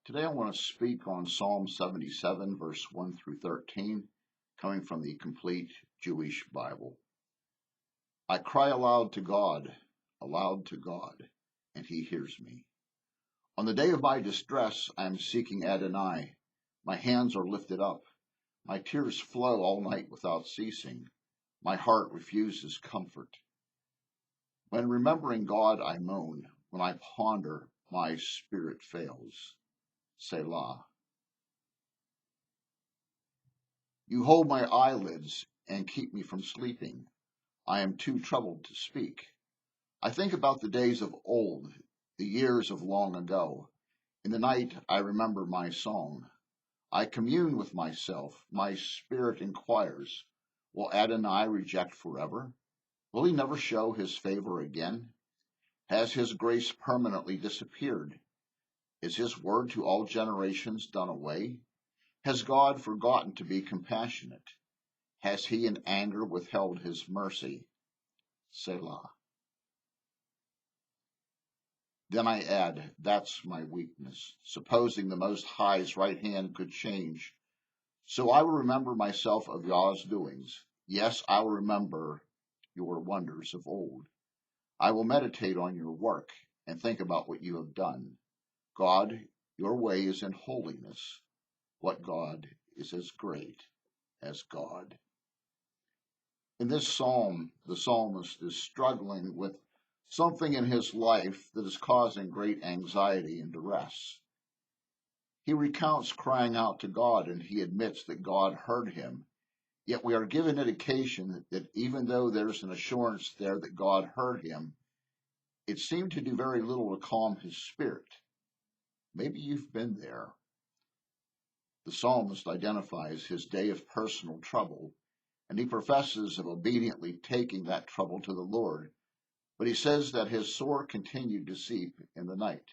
Today I want to speak on Psalm 77, verse 1 through 13, coming from the Complete Jewish Bible. I cry aloud to God, and he hears me. On the day of my distress, I am seeking Adonai. My hands are lifted up. My tears flow all night without ceasing. My heart refuses comfort. When remembering God, I moan. When I ponder, my spirit fails. Selah. You hold my eyelids and keep me from sleeping. I am too troubled to speak. I think about the days of old, the years of long ago. In the night I remember my song. I commune with myself. My spirit inquires, will Adonai reject forever? Will he never show his favor again? Has his grace permanently disappeared? Is his word to all generations done away? Has God forgotten to be compassionate? Has he in anger withheld his mercy? Selah. Then I add, that's my weakness, supposing the Most High's right hand could change. So I will remember myself of Yah's doings. Yes, I will remember your wonders of old. I will meditate on your work and think about what you have done. God, your way is in holiness. What God is as great as God? In this psalm, the psalmist is struggling with something in his life that is causing great anxiety and duress. He recounts crying out to God and he admits that God heard him. Yet we are given indication that even though there's an assurance there that God heard him, it seemed to do very little to calm his spirit. Maybe you've been there. The psalmist identifies his day of personal trouble, and he professes of obediently taking that trouble to the Lord, but he says that his sore continued to seep in the night.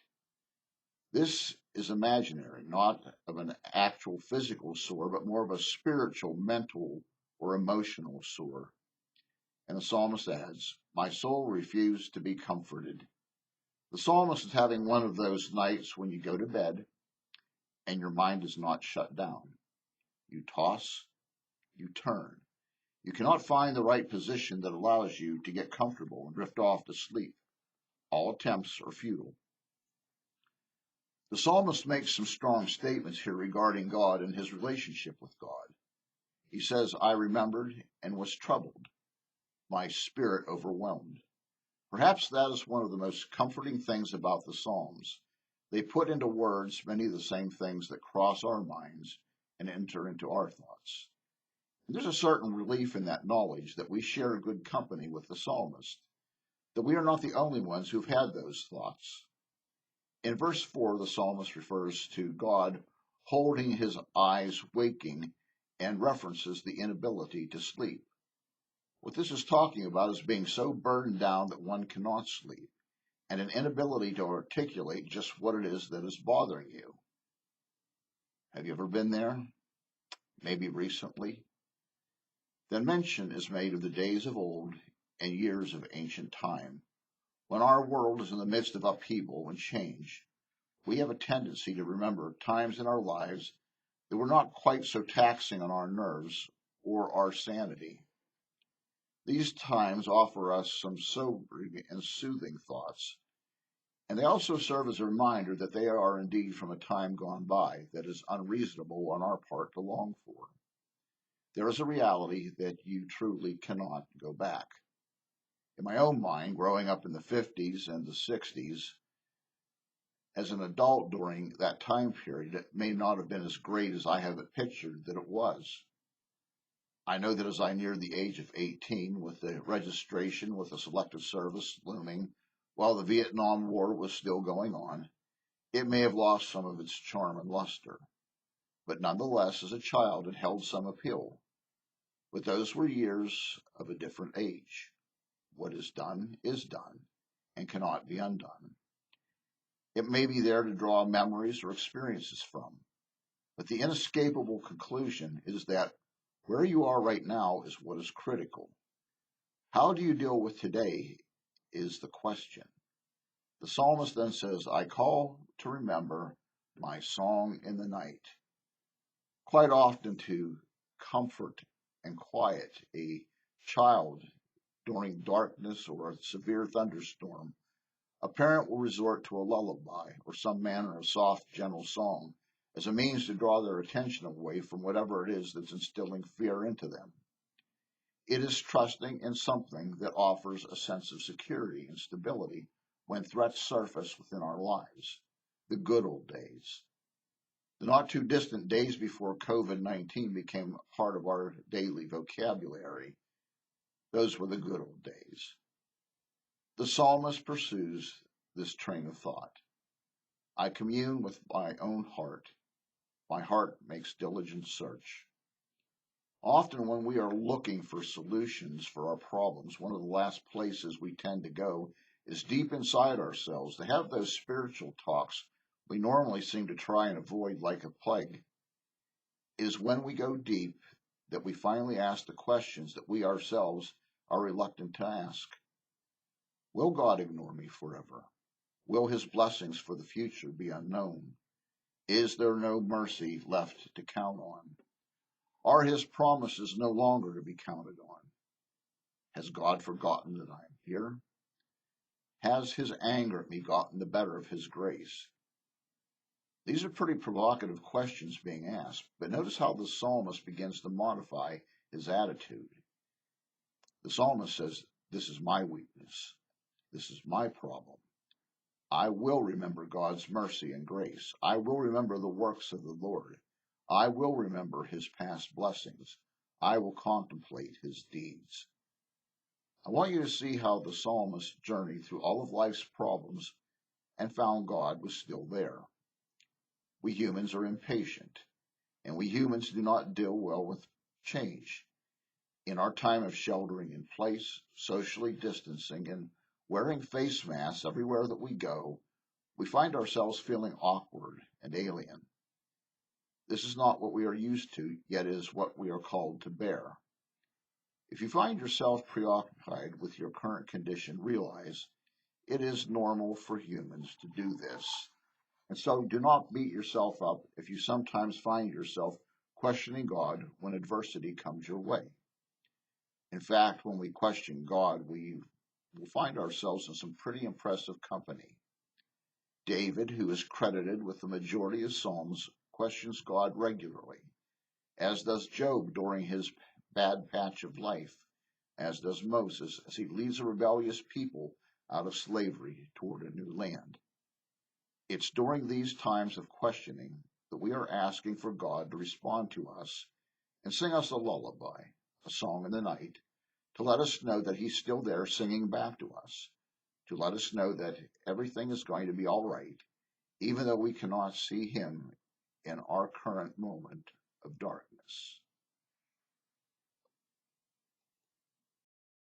This is imaginary, not of an actual physical sore, but more of a spiritual, mental, or emotional sore. And the psalmist adds, my soul refused to be comforted. The psalmist is having one of those nights when you go to bed and your mind is not shut down. You toss, you turn. You cannot find the right position that allows you to get comfortable and drift off to sleep. All attempts are futile. The psalmist makes some strong statements here regarding God and his relationship with God. He says, I remembered and was troubled, my spirit overwhelmed. Perhaps that is one of the most comforting things about the Psalms. They put into words many of the same things that cross our minds and enter into our thoughts. And there's a certain relief in that knowledge that we share good company with the psalmist, that we are not the only ones who've had those thoughts. In verse 4, the psalmist refers to God holding his eyes waking and references the inability to sleep. What this is talking about is being so burdened down that one cannot sleep, and an inability to articulate just what it is that is bothering you. Have you ever been there? Maybe recently? Then mention is made of the days of old and years of ancient time. When our world is in the midst of upheaval and change, we have a tendency to remember times in our lives that were not quite so taxing on our nerves or our sanity. These times offer us some sobering and soothing thoughts, and they also serve as a reminder that they are indeed from a time gone by that is unreasonable on our part to long for. There is a reality that you truly cannot go back. In my own mind, growing up in the 50s and the 60s, as an adult during that time period, it may not have been as great as I have it pictured that it was. I know that as I neared the age of 18, with the registration with the Selective Service looming, while the Vietnam War was still going on, it may have lost some of its charm and luster. But nonetheless, as a child, it held some appeal. But those were years of a different age. What is done, and cannot be undone. It may be there to draw memories or experiences from, but the inescapable conclusion is that where you are right now is what is critical. How do you deal with today is the question. The psalmist then says, I call to remember my song in the night. Quite often, to comfort and quiet a child during darkness or a severe thunderstorm, a parent will resort to a lullaby or some manner of soft, gentle song as a means to draw their attention away from whatever it is that's instilling fear into them. It is trusting in something that offers a sense of security and stability when threats surface within our lives. The good old days. The not too distant days before COVID-19 became part of our daily vocabulary. Those were the good old days. The psalmist pursues this train of thought. I commune with my own heart. My heart makes diligent search. Often, when we are looking for solutions for our problems, one of the last places we tend to go is deep inside ourselves to have those spiritual talks we normally seem to try and avoid like a plague. It is when we go deep that we finally ask the questions that we ourselves are reluctant to ask. Will God ignore me forever? Will his blessings for the future be unknown? Is there no mercy left to count on? Are his promises no longer to be counted on? Has God forgotten that I am here? Has his anger at me gotten the better of his grace? These are pretty provocative questions being asked, but notice how the psalmist begins to modify his attitude. The psalmist says, this is my weakness. This is my problem. I will remember God's mercy and grace. I will remember the works of the Lord. I will remember his past blessings. I will contemplate his deeds. I want you to see how the psalmist journeyed through all of life's problems and found God was still there. We humans are impatient, and we humans do not deal well with change. In our time of sheltering in place, socially distancing, and wearing face masks everywhere that we go, we find ourselves feeling awkward and alien. This is not what we are used to, yet is what we are called to bear. If you find yourself preoccupied with your current condition, realize it is normal for humans to do this. And so do not beat yourself up if you sometimes find yourself questioning God when adversity comes your way. In fact, when we question God, we will find ourselves in some pretty impressive company. David, who is credited with the majority of Psalms, questions God regularly, as does Job during his bad patch of life, as does Moses as he leads a rebellious people out of slavery toward a new land. It's during these times of questioning that we are asking for God to respond to us and sing us a lullaby, a song in the night, to let us know that he's still there singing back to us, to let us know that everything is going to be all right, even though we cannot see him in our current moment of darkness.